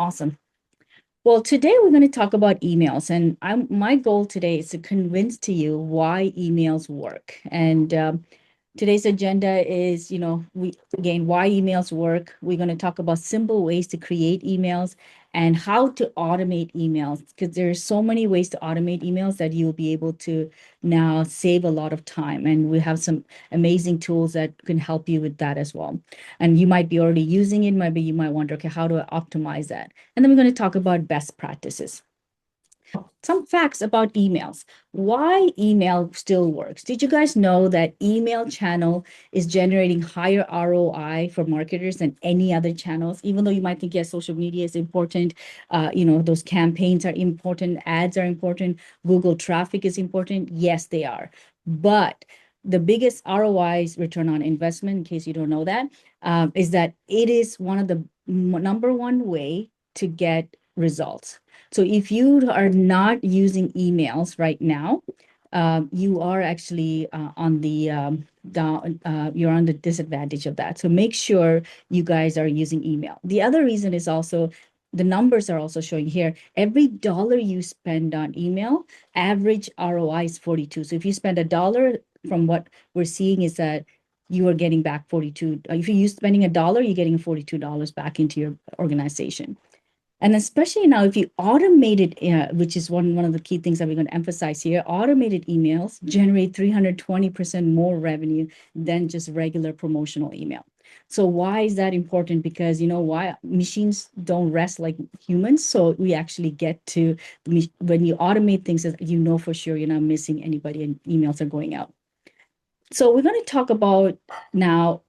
Awesome. Well, today we're going to talk about emails, and my goal today is to convince to you why emails work. And today's agenda is, we again why emails work. We're going to talk about simple ways to create emails and how to automate emails because there's so many ways to automate emails that you'll be able to now save a lot of time. And we have some amazing tools that can help you with that as well. And you might be already using it. Maybe you might wonder, okay, how do I optimize that? And then we're going to talk about best practices. Some facts about emails. Why email still works. Did you guys know that email channel is generating higher ROI for marketers than any other channels? Even though you might think, yes, social media is important, those campaigns are important, ads are important, Google traffic is important. Yes, they are. But the biggest ROIs, return on investment, in case you don't know that, is that it is one of the number one way to get results. So if you are not using emails right now, you are actually on the down, you're on the disadvantage of that. So make sure you guys are using email. The other reason is also the numbers are also showing here. Every dollar you spend on email, average ROI is 42. So if you spend a dollar, from what we're seeing is that you are getting back 42. If you're spending a dollar, you're getting $42 back into your organization. And especially now, if you automate it, which is one of the key things that we're going to emphasize here, automated emails generate 320% more revenue than just regular promotional email. So why is that important? Because you know why machines don't rest like humans. So we actually get to, when you automate things, you know for sure you're not missing anybody and emails are going out. So we're going to talk about now,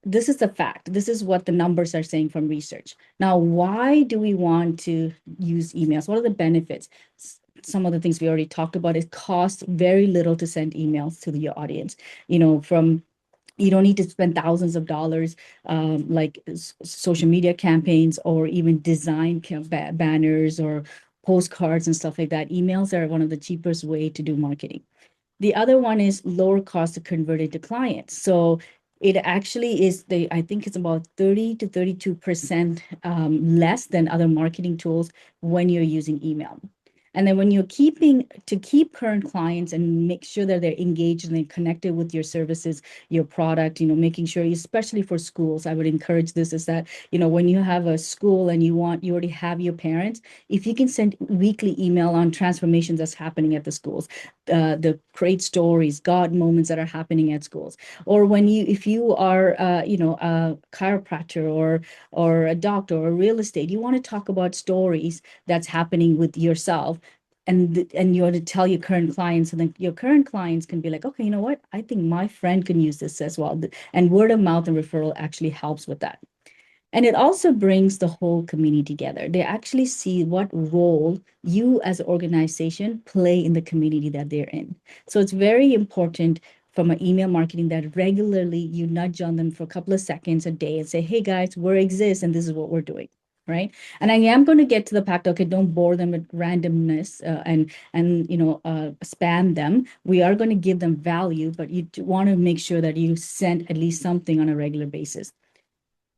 this is the fact. This is what the numbers are saying from research. Now, why do we want to use emails? What are the benefits? Some of the things we already talked about. It costs very little to send emails to your audience. You don't need to spend thousands of dollars like social media campaigns or even design banners or postcards and stuff like that. Emails are one of the cheapest way to do marketing. The other one is lower cost to convert into clients. So it actually is I think it's about 30 to 32% less than other marketing tools when you're using email. And then when you're keep current clients and make sure that they're engaged and they're connected with your services, your product, making sure, especially for schools, I would encourage this is that, when you have a school and you already have your parents, if you can send weekly email on transformations that's happening at the schools, the great stories, God moments that are happening at schools, or if you are, a chiropractor or a doctor or real estate, you want to talk about stories that's happening with yourself and you want to tell your current clients, and then your current clients can be like, okay, you know what? I think my friend can use this as well. And word of mouth and referral actually helps with that. And it also brings the whole community together. They actually see what role you as an organization play in the community that they're in. So it's very important from an email marketing that regularly you nudge on them for a couple of seconds a day and say, hey guys, we exist and this is what we're doing. Right. And I am going to get to the fact, okay, don't bore them with randomness and spam them. We are going to give them value, but you want to make sure that you send at least something on a regular basis.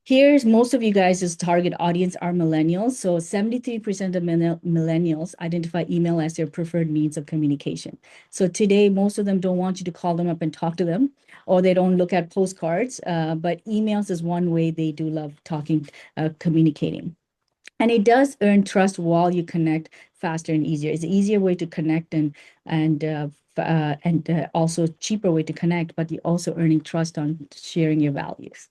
Here's most of you guys' target audience are millennials. So 73% of millennials identify email as their preferred means of communication. So today, most of them don't want you to call them up and talk to them, or they don't look at postcards, but emails is one way they do love talking, communicating. And it does earn trust while you connect faster and easier. It's an easier way to connect and also cheaper way to connect, but you're also earning trust on sharing your values.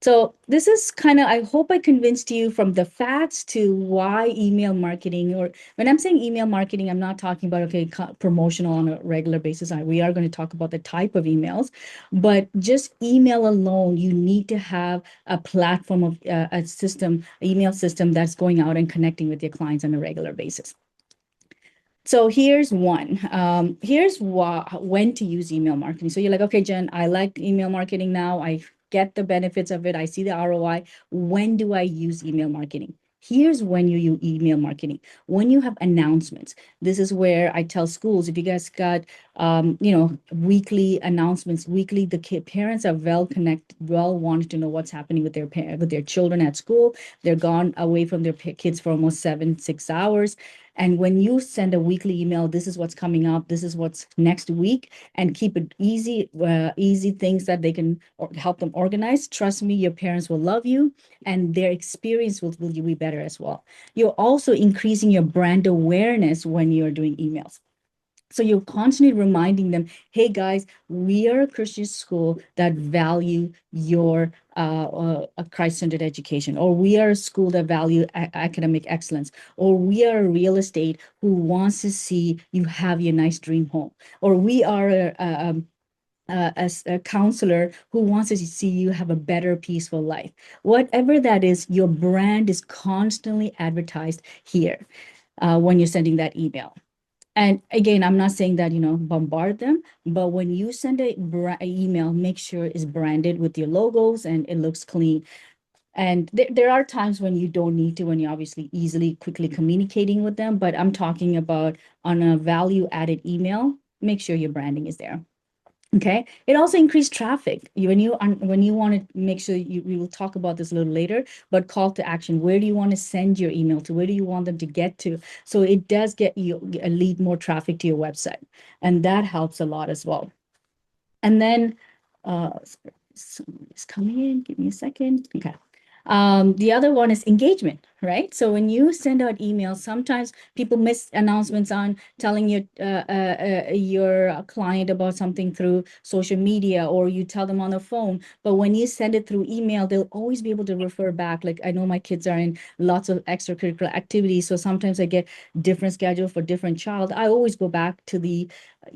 So this is kind of, I hope I convinced you from the facts to why email marketing, or when I'm saying email marketing, I'm not talking about, okay, promotional on a regular basis. We are going to talk about the type of emails, but just email alone, you need to have a platform of a system, email system that's going out and connecting with your clients on a regular basis. So here's one. Here's when to use email marketing. So you're like, okay, Jen, I like email marketing now. I get the benefits of it. I see the ROI. When do I use email marketing? Here's when you use email marketing. When you have announcements, this is where I tell schools, if you guys got, weekly announcements, weekly, the parents are well connected, well wanted to know what's happening with with their children at school. They're gone away from their kids for almost 7, 6 hours. And when you send a weekly email, this is what's coming up, this is what's next week, and keep it easy, easy things that they can help them organize. Trust me, your parents will love you and their experience will be better as well. You're also increasing your brand awareness when you're doing emails. So you're constantly reminding them, hey guys, we are a Christian school that value your Christ-centered education, or we are a school that value academic excellence, or we are a real estate who wants to see you have your nice dream home, or we are a counselor who wants to see you have a better, peaceful life. Whatever that is, your brand is constantly advertised here when you're sending that email. And again, I'm not saying that, bombard them, but when you send a email, make sure it's branded with your logos and it looks clean. And there are times when you don't need to, when you're obviously easily, quickly communicating with them. But I'm talking about on a value added email, make sure your branding is there. Okay. It also increased traffic. When you want to make sure we will talk about this a little later, but call to action. Where do you want to send your email to? Where do you want them to get to? So it does get you lead more traffic to your website, and that helps a lot as well. And then, someone is coming in. Give me a second. Okay. The other one is engagement, right? So when you send out emails, sometimes people miss announcements on telling your client about something through social media, or you tell them on the phone. But when you send it through email, they'll always be able to refer back. Like I know my kids are in lots of extracurricular activities, so sometimes I get different schedule for different child. I always go back to the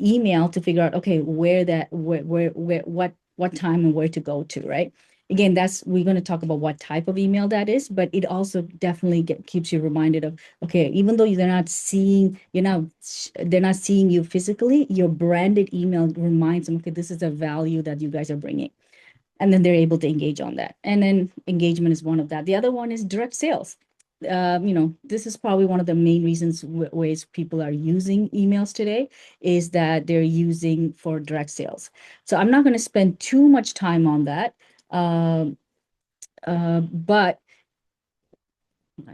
email to figure out, okay, what time and where to go to, right? Again, we're going to talk about what type of email that is, but it also definitely keeps you reminded of, okay, even though they're not seeing you physically, your branded email reminds them, okay, this is a value that you guys are bringing. And then they're able to engage on that. And then engagement is one of that. The other one is direct sales. This is probably one of the main reasons ways people are using emails today, is that they're using for direct sales. So I'm not going to spend too much time on that. But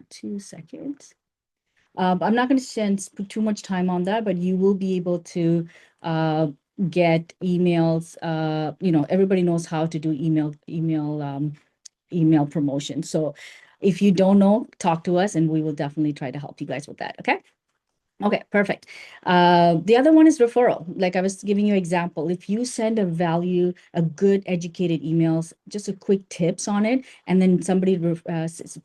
2 seconds. I'm not going to spend too much time on that, but you will be able to get emails. Everybody knows how to do email promotion. So if you don't know, talk to us and we will definitely try to help you guys with that. Okay. Okay, perfect. The other one is referral. Like I was giving you an example. If you send a good educated emails, just a quick tips on it, and then somebody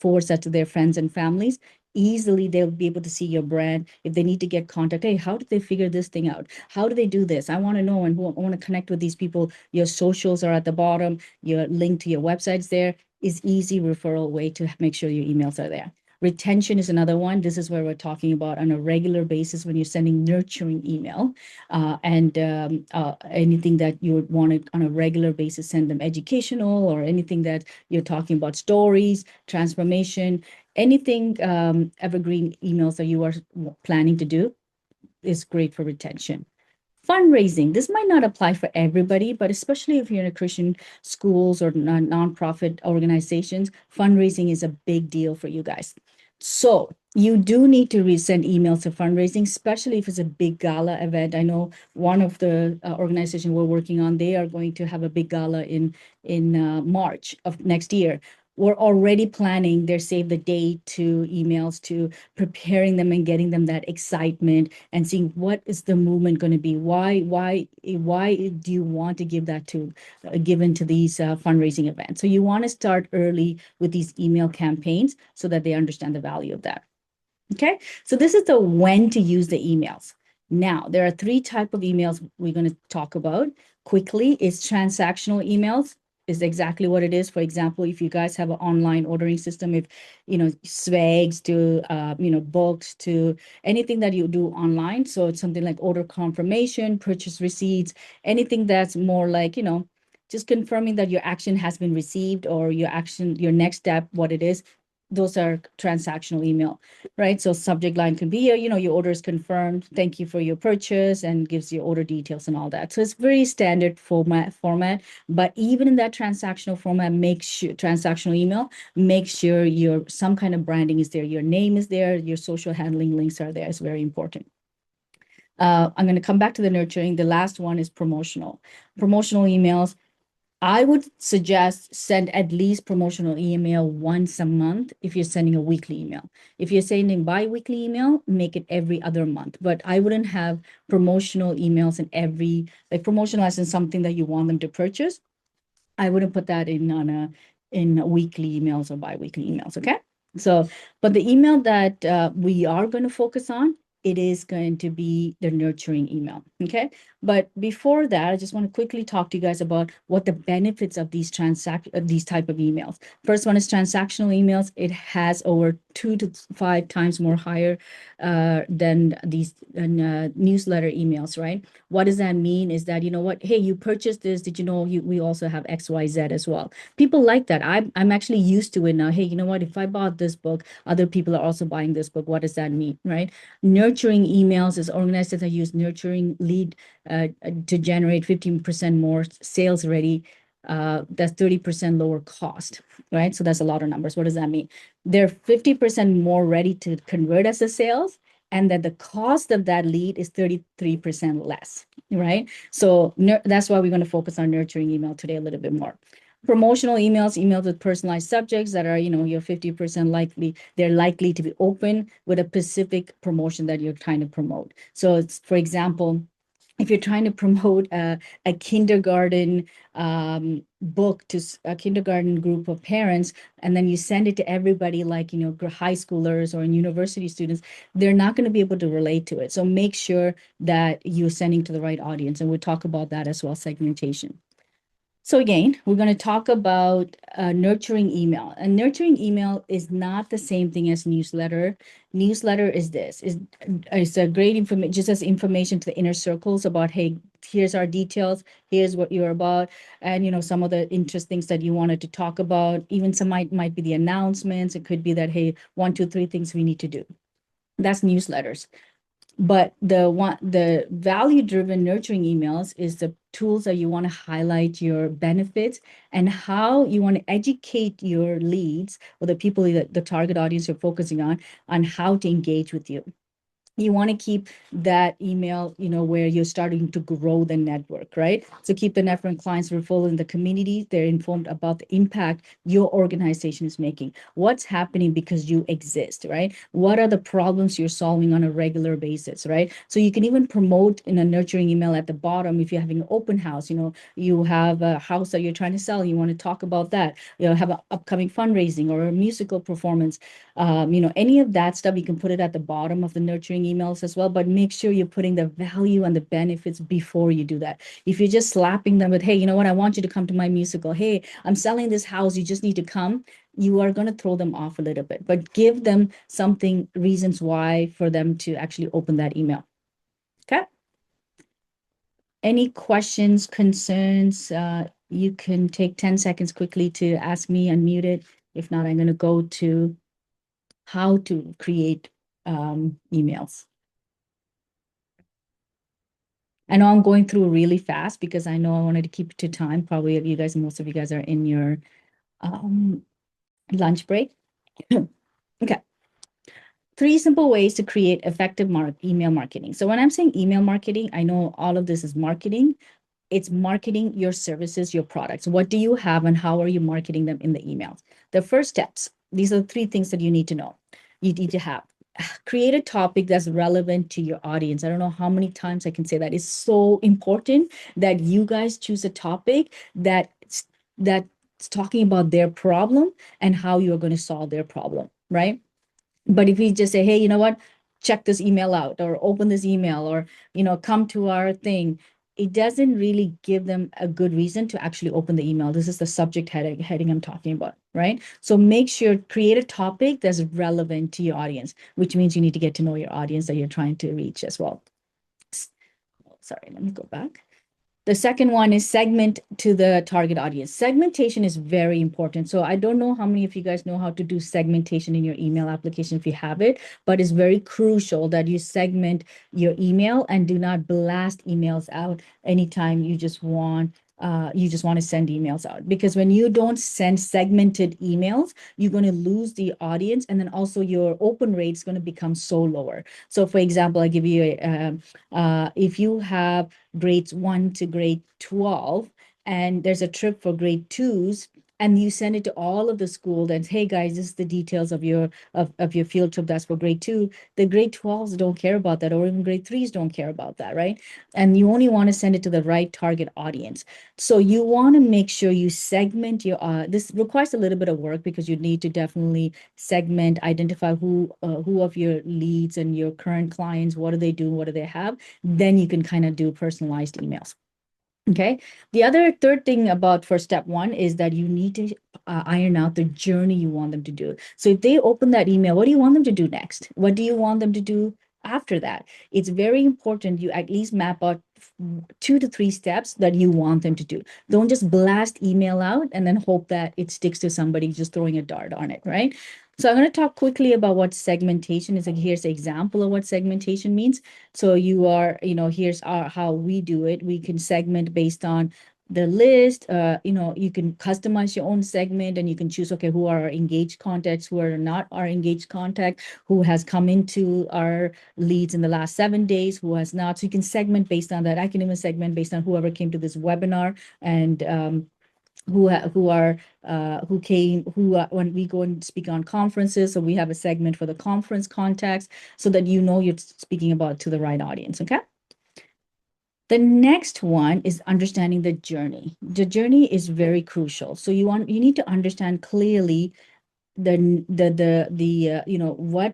forwards that to their friends and families, easily they'll be able to see your brand. If they need to get contact, hey, how did they figure this thing out? How do they do this? I want to know, and I want to connect with these people. Your socials are at the bottom. Your link to your website's there. Is easy referral way to make sure your emails are there. Retention is another one. This is where we're talking about on a regular basis when you're sending nurturing email, and anything that you would want to on a regular basis send them educational, or anything that you're talking about stories, transformation, anything evergreen emails that you are planning to do is great for retention. Fundraising. This might not apply for everybody, but especially if you're in a Christian schools or nonprofit organizations, fundraising is a big deal for you guys. So you do need to resend emails to fundraising, especially if it's a big gala event. I know one of the organizations we're working on, they are going to have a big gala in March of next year. We're already planning their save the date to emails, to preparing them and getting them that excitement and seeing what is the movement going to be. Why do you want to give that to given to these fundraising events? So you want to start early with these email campaigns so that they understand the value of that. Okay, so this is the when to use the emails. Now, there are three types of emails we're going to talk about quickly. Is transactional emails, is exactly what it is. For example, if you guys have an online ordering system, if, swags to, books to anything that you do online. So it's something like order confirmation, purchase receipts, anything that's more like, just confirming that your action has been received, or your next step, what it is. those are transactional email, right? So subject line could be, your order is confirmed. Thank you for your purchase, and gives you order details and all that. So it's very standard format. But even in that transactional format, make sure transactional email, make sure your some kind of branding is there. Your name is there. Your social handling links are there. It's very important. I'm going to come back to the nurturing. The last one is promotional. Promotional emails, I would suggest send at least promotional email once a month if you're sending a weekly email. If you're sending bi-weekly email, make it every other month. But I wouldn't have promotional emails in like promotional as in something that you want them to purchase. I wouldn't put that in weekly emails or bi-weekly emails, okay? So, but the email that we are going to focus on, it is going to be the nurturing email, okay? But before that, I just want to quickly talk to you guys about what the benefits of these type of emails. First one is transactional emails. It has over 2 to 5 times more higher than these newsletter emails, right? What does that mean? Is that, you know what, hey, you purchased this. Did you know we also have XYZ as well? People like that. I'm actually used to it now. Hey, you know what? If I bought this book, other people are also buying this book. What does that mean, right? Nurturing emails is organized as I use nurturing lead to generate 15% more sales ready. That's 30% lower cost, right? So that's a lot of numbers. What does that mean? They're 50% more ready to convert as a sales, and that the cost of that lead is 33% less, right? So that's why we're going to focus on nurturing email today a little bit more. Promotional emails with personalized subjects that are, you're 50% likely, they're likely to be open with a specific promotion that you're trying to promote. So it's, for example, if you're trying to promote a kindergarten book to a kindergarten group of parents, and then you send it to everybody, like, high schoolers or university students, they're not going to be able to relate to it. So make sure that you're sending to the right audience. And we'll talk about that as well, segmentation. So again, we're going to talk about nurturing email. And nurturing email is not the same thing as newsletter. Newsletter is this, is a great information, just as information to the inner circles about, hey, here's our details, here's what you're about, and some of the interest things that you wanted to talk about. Even some might be the announcements. It could be that, hey, 1, 2, 3 things we need to do. That's newsletters. But the value-driven nurturing emails is the tools that you want to highlight your benefits and how you want to educate your leads or the people that the target audience you're focusing on how to engage with you. You want to keep that email, where you're starting to grow the network, right? So keep the network clients referral in the community. They're informed about the impact your organization is making. What's happening because you exist, right? What are the problems you're solving on a regular basis, right? So you can even promote in a nurturing email at the bottom if you're having an open house, you have a house that you're trying to sell, you want to talk about that, have an upcoming fundraising or a musical performance, any of that stuff, you can put it at the bottom of the nurturing emails as well, but make sure you're putting the value and the benefits before you do that. If you're just slapping them with, hey, you know what, I want you to come to my musical. Hey, I'm selling this house. You just need to come. You are going to throw them off a little bit, but give them something, reasons why for them to actually open that email. Okay. Any questions, concerns? You can take 10 seconds quickly to ask me, unmute it. If not, I'm going to go to how to create emails. I know I'm going through really fast because I know I wanted to keep it to time. Probably most of you guys are in your lunch break. Okay. 3 simple ways to create effective email marketing. So when I'm saying email marketing, I know all of this is marketing. It's marketing your services, your products. What do you have and how are you marketing them in the emails? The first steps, these are the 3 things that you need to know. You need to have create a topic that's relevant to your audience. I don't know how many times I can say that. It's so important that you guys choose a topic that's talking about their problem and how you're going to solve their problem, right? But if you just say, hey, you know what, check this email out or open this email or, come to our thing, it doesn't really give them a good reason to actually open the email. This is the subject heading I'm talking about, right? So make sure, create a topic that's relevant to your audience, which means you need to get to know your audience that you're trying to reach as well. Sorry, let me go back. The second one is segment to the target audience. Segmentation is very important. So I don't know how many of you guys know how to do segmentation in your email application if you have it, but it's very crucial that you segment your email and do not blast emails out anytime you just want to send emails out, because when you don't send segmented emails, you're going to lose the audience, and then also your open rate is going to become so lower. So for example, I give you if you have grades 1 to grade 12, and there's a trip for grade 2s, and you send it to all of the school, and hey guys, this is the details of your field trip that's for grade 2. The grade 12s don't care about that, or even grade 3s don't care about that, right? And you only want to send it to the right target audience. So you want to make sure you segment your this requires a little bit of work, because you need to definitely segment, identify who of your leads and your current clients, what do they do, what do they have. Then you can kind of do personalized emails. Okay. The other third thing about for step one is that you need to iron out the journey you want them to do. So if they open that email, what do you want them to do next? What do you want them to do after that? It's very important you at least map out 2 to 3 steps that you want them to do. Don't just blast email out and then hope that it sticks to somebody just throwing a dart on it, right? So I'm going to talk quickly about what segmentation is. Like, here's an example of what segmentation means. So here's how we do it. We can segment based on the list. You can customize your own segment, and you can choose, okay, who are our engaged contacts, who are not our engaged contact, who has come into our leads in the last 7 days, who has not. So you can segment based on that. I can even segment based on whoever came to this webinar, and who came who when we go and speak on conferences. So we have a segment for the conference contacts, so that you're speaking about to the right audience. Okay. The next one is understanding the journey. The journey is very crucial. So you need to understand clearly what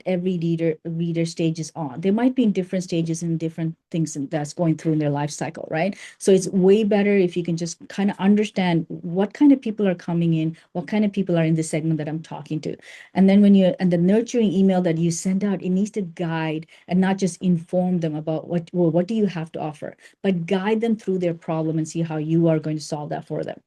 every reader stage is on. They might be in different stages and different things that's going through in their life cycle, right? So it's way better if you can just kind of understand what kind of people are coming in, what kind of people are in the segment that I'm talking to. And then and the nurturing email that you send out, it needs to guide and not just inform them about what do you have to offer, but guide them through their problem and see how you are going to solve that for them.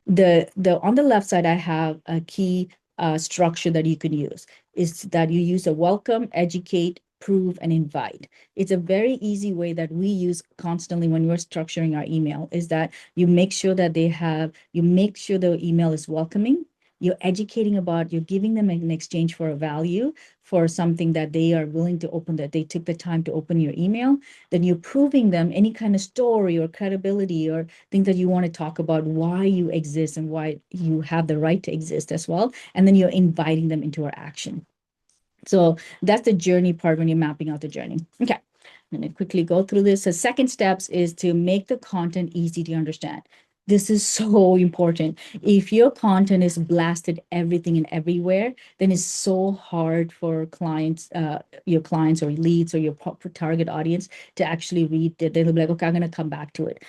The on the left side, I have a key structure that you can use. Is that you use a welcome, educate, prove, and invite. It's a very easy way that we use constantly when we're structuring our email, is that you make sure that you make sure the email is welcoming. You're educating about, you're giving them an exchange for a value, for something that they are willing to open, that they took the time to open your email. Then you're proving them any kind of story or credibility or things that you want to talk about, why you exist and why you have the right to exist as well. And then you're inviting them into our action. So that's the journey part when you're mapping out the journey. Okay. I'm going to quickly go through this. The second steps is to make the content easy to understand. This is so important. If your content is blasted everything and everywhere, then it's so hard for your clients or leads or your target audience to actually read it. They'll be like, okay, I'm going to come back to it.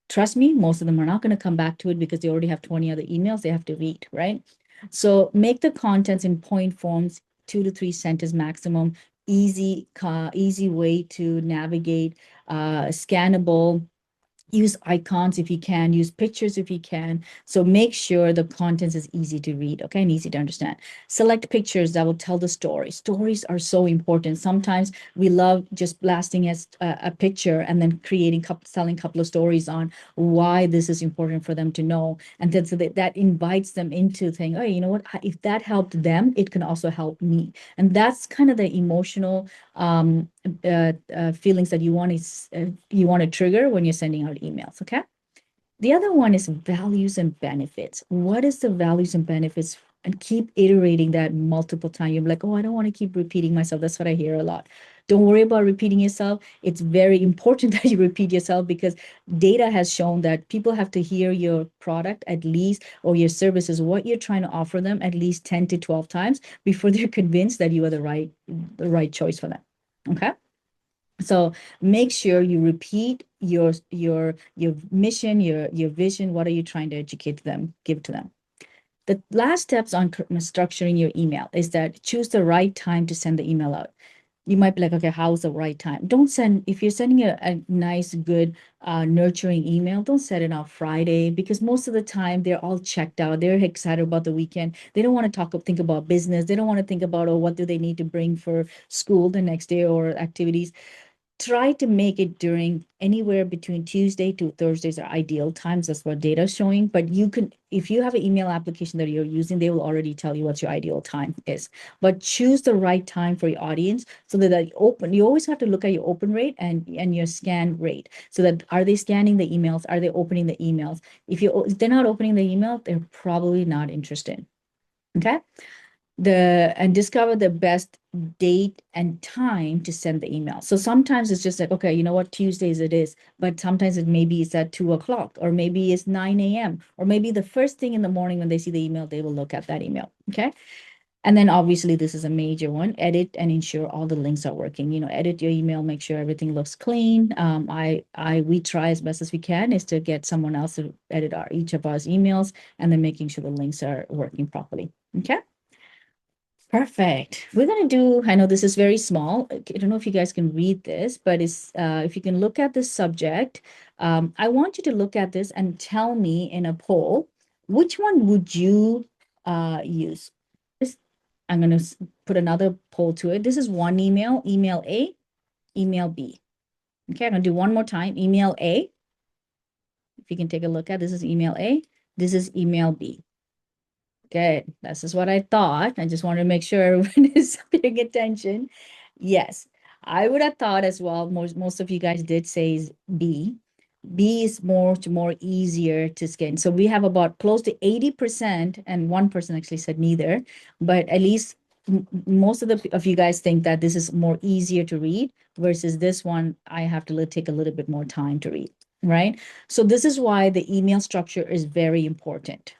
Trust me, most of them are not going to come back to it because they already have 20 other emails they have to read, right? So make the contents in point forms, 2 to 3 sentence maximum, easy way to navigate, scannable. Use icons if you can, use pictures if you can. So make sure the contents is easy to read, okay, and easy to understand. Select pictures that will tell the story. Stories are so important. Sometimes we love just blasting as a picture and then telling a couple of stories on why this is important for them to know. And then so that invites them into saying, oh, you know what, if that helped them, it can also help me. And that's kind of the emotional feelings that you want to trigger when you're sending out emails. Okay. The other one is values and benefits. What is the values and benefits? And keep iterating that multiple times. You're like, oh, I don't want to keep repeating myself. That's what I hear a lot. Don't worry about repeating yourself. It's very important that you repeat yourself, because data has shown that people have to hear your product at least, or your services, what you're trying to offer them, at least 10 to 12 times before they're convinced that you are the right choice for them. Okay. So make sure you repeat your mission, your vision. What are you trying to educate them, give to them? The last steps on structuring your email is that choose the right time to send the email out. you might be like, okay, how's the right time? Don't send, if you're sending a nice, good, nurturing email, don't send it on Friday because most of the time they're all checked out. They're excited about the weekend. They don't want to think about business. They don't want to think about, oh, what do they need to bring for school the next day or activities. Try to make it during anywhere between Tuesday to Thursdays are ideal times. That's what data is showing. But you can, if you have an email application that you're using, they will already tell you what your ideal time is. But choose the right time for your audience so that open, you always have to look at your open rate and your scan rate. So that are they scanning the emails? Are they opening the emails? If they're not opening the email, they're probably not interested. Okay, and discover the best date and time to send the email. So sometimes it's just like, okay, you know what, Tuesdays it is, but sometimes it maybe it's at 2 o'clock, or maybe it's 9 a.m., or maybe the first thing in the morning when they see the email, they will look at that email. Okay. And then obviously this is a major one, edit and ensure all the links are working. Edit your email, make sure everything looks clean. We try as best as we can is to get someone else to edit each of our emails and then making sure the links are working properly. Okay. Perfect. We're going to do, I know this is very small. I don't know if you guys can read this, but if you can look at this subject, I want you to look at this and tell me in a poll, which one would you use? I'm going to put another poll to it. This is one email, email A, email B. Okay, I'm going to do one more time, email A. If you can take a look at, this is email A, this is email B. Good. This is what I thought. I just wanted to make sure everyone is paying attention. Yes, I would have thought as well. Most of you guys did say is B. B is more easier to scan. So we have about close to 80%, and one person actually said neither, but at least most of you guys think that this is more easier to read versus this one. I have to take a little bit more time to read, right? So this is why the email structure is very important.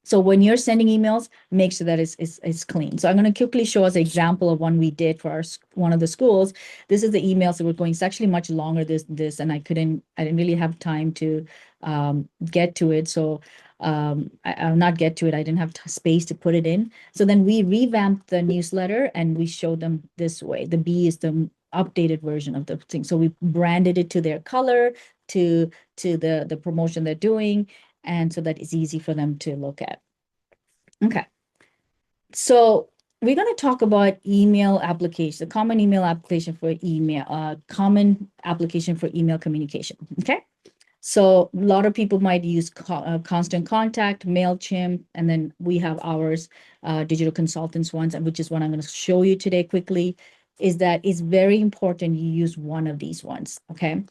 So when you're sending emails, make sure that it's clean. So I'm going to quickly show us an example of one we did for one of the schools. This is the emails that we're going. It's actually much longer this, and I didn't really have time to get to it. So I'll not get to it. I didn't have space to put it in. So then we revamped the newsletter and we showed them this way. The B is the updated version of the thing. So we branded it to their color, to the promotion they're doing, and so that it's easy for them to look at. Okay. So we're going to talk about email application, the common email application for email, common application for email communication. Okay. So a lot of people might use Constant Contact, MailChimp, and then we have ours, digital consultants ones, and which is what I'm going to show you today quickly, is that it's very important you use one of these ones. Okay.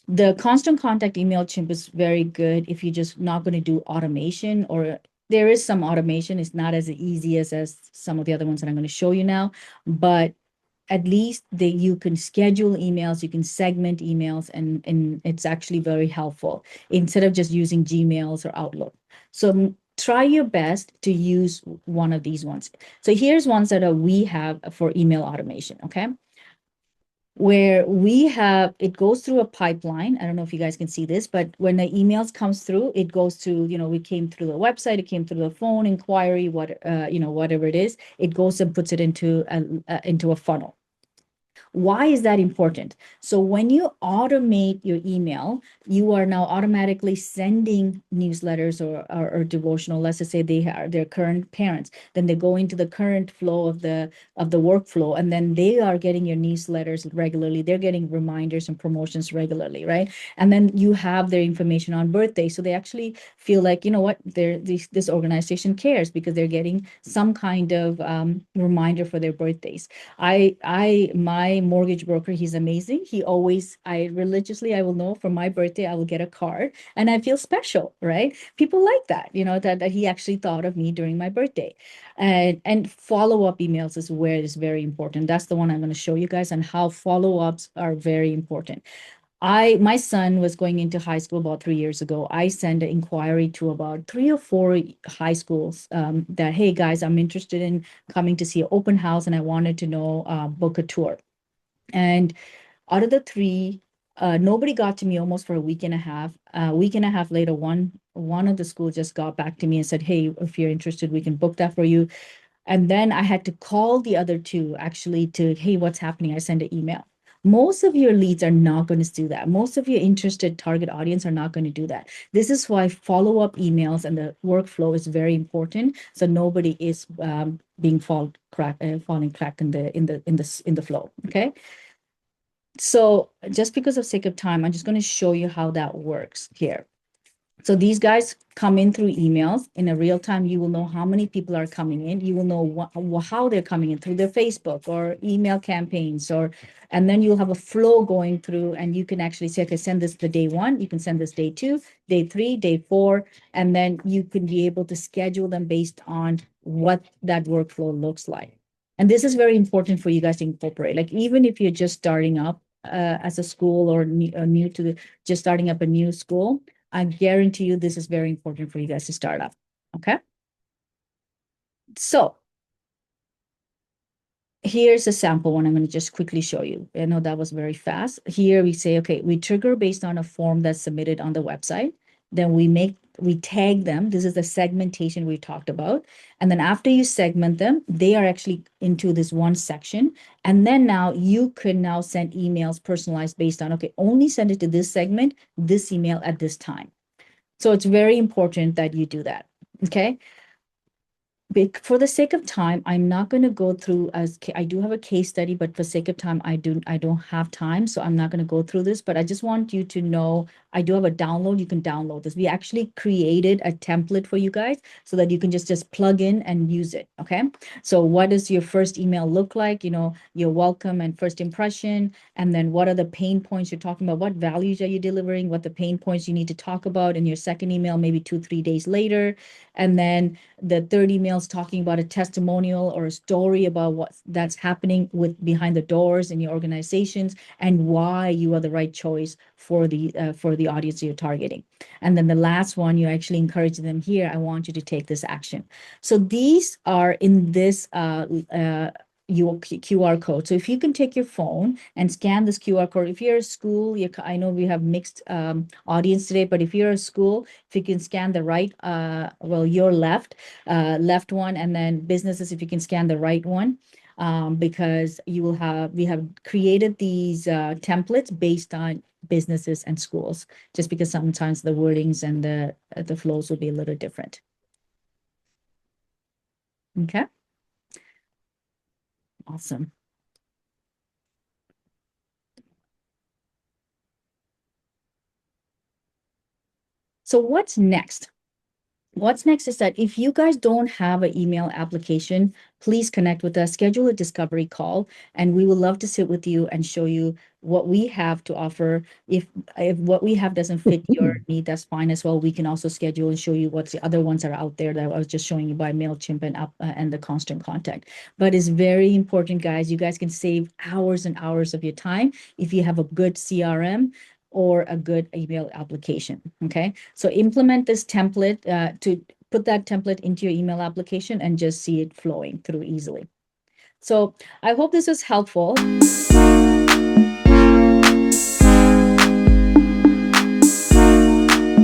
The Constant Contact email chimp is very good if you're just not going to do automation, or there is some automation. It's not as easy as some of the other ones that I'm going to show you now, but at least you can schedule emails, you can segment emails, and it's actually very helpful instead of just using Gmails or Outlook. So try your best to use one of these ones. So here's ones that we have for email automation, okay? Where we have, it goes through a pipeline. I don't know if you guys can see this, but when the emails comes through, it goes to, we came through the website, it came through the phone inquiry, whatever it is, it goes and puts it into a funnel. Why is that important? So when you automate your email, you are now automatically sending newsletters or devotional. Let's just say they are their current parents. Then they go into the current flow of the workflow, and then they are getting your newsletters regularly. They're getting reminders and promotions regularly, right? And then you have their information on birthday, so they actually feel like, you know what, this organization cares because they're getting some kind of reminder for their birthdays. My mortgage broker, he's amazing. I will know for my birthday, I will get a card and I feel special, right? People like that, that he actually thought of me during my birthday. And follow-up emails is where it is very important. That's the one I'm going to show you guys, and how follow-ups are very important. My son was going into high school about 3 years ago. I sent an inquiry to about 3 or 4 high schools that, hey guys, I'm interested in coming to see an open house and I wanted to know, book a tour. And out of the three, nobody got to me almost for a week and a half. A week and a half later, one of the schools just got back to me and said, hey, if you're interested, we can book that for you. And then I had to call the other two actually to, hey, what's happening? I send an email. Most of your leads are not going to do that. Most of your interested target audience are not going to do that. This is why follow-up emails and the workflow is very important. So nobody is being falling crack in the flow. Okay. So just because of sake of time, I'm just going to show you how that works here. So these guys come in through emails in a real time. You will know how many people are coming in. You will know how they're coming in through their Facebook or email campaigns, and then you'll have a flow going through, and you can actually say, okay, send this the day one. You can send this day two, day three, day four, and then you can be able to schedule them based on what that workflow looks like. And this is very important for you guys to incorporate. Like even if you're just starting up as a school or new to just starting up a new school, I guarantee you this is very important for you guys to start up. Okay. So here's a sample one I'm going to just quickly show you. I know that was very fast. Here we say, okay, we trigger based on a form that's submitted on the website. Then we tag them. This is the segmentation we talked about. And then after you segment them, they are actually into this one section. And then now you can now send emails personalized based on, okay, only send it to this segment, this email at this time. So it's very important that you do that. Okay. For the sake of time, I'm not going to go through as I do have a case study, but for sake of time, I don't have time, so I'm not going to go through this. But I just want you to know I do have a download. You can download this. We actually created a template for you guys so that you can just plug in and use it. Okay. So what does your first email look like? You know, your welcome and first impression, and then what are the pain points you're talking about? What values are you delivering? What the pain points you need to talk about in your second email, maybe 2-3 days later, and then the third email is talking about a testimonial or a story about what that's happening with behind the doors in your organizations and why you are the right choice for the audience you're targeting. And then the last one, you actually encourage them here. I want you to take this action. So these are in this your QR code. So if you can take your phone and scan this QR code, if you're a school, I know we have mixed audience today, but if you're a school, if you can scan the right, your left one, and then businesses, if you can scan the right one, because we have created these templates based on businesses and schools, just because sometimes the wordings and the flows will be a little different. Okay, awesome. So what's next? What's next is that if you guys don't have an email application, please connect with us, schedule a discovery call, and we would love to sit with you and show you what we have to offer. If what we have doesn't fit your need, that's fine as well. We can also schedule and show you what the other ones are out there that I was just showing you by MailChimp and the Constant Contact. But it's very important, guys. You guys can save hours and hours of your time if you have a good CRM or a good email application. Okay. So implement this template to put that template into your email application and just see it flowing through easily. So I hope this was helpful.